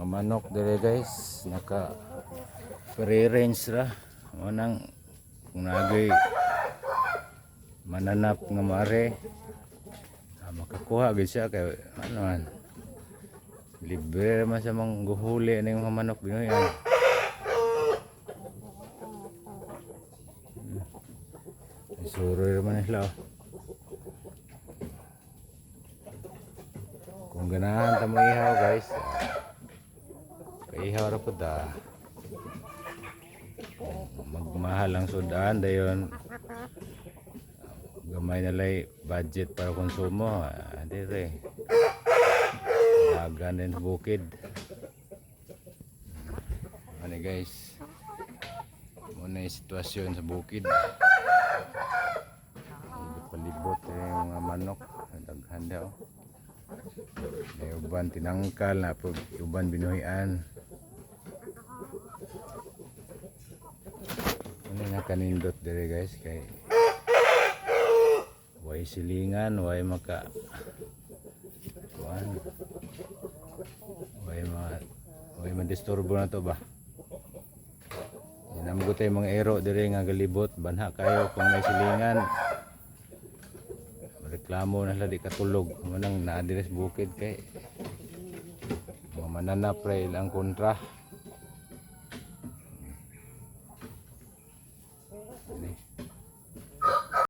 Mga manok dire guys, naka free range ra. Manang kung nagay mananap nga mare, makakuha gid siya kay ano man. Libre man sa mga guhuli na yung mga manok din yan. Suro naman sila. Kung ganahan ta mo ihaw guys, ihaw ra pud ta. Magmahal ang sudan dayon. Gamay na lay budget para konsumo. Dire. Dagan din bukid. Ano guys? Muna yung sitwasyon sa bukid. Palibot yung mga manok. Daghan daw. May uban tinangkal na po, uban binuhian. Ano nga kanindot dire guys kay way silingan, way maka way madisturbo na to ba. Namgo tayo mga ero dire nga galibot, banha kayo kung may silingan. Reklamo na sila di katulog. Manang naadires bukid kay mga mananap ra ilang kontra.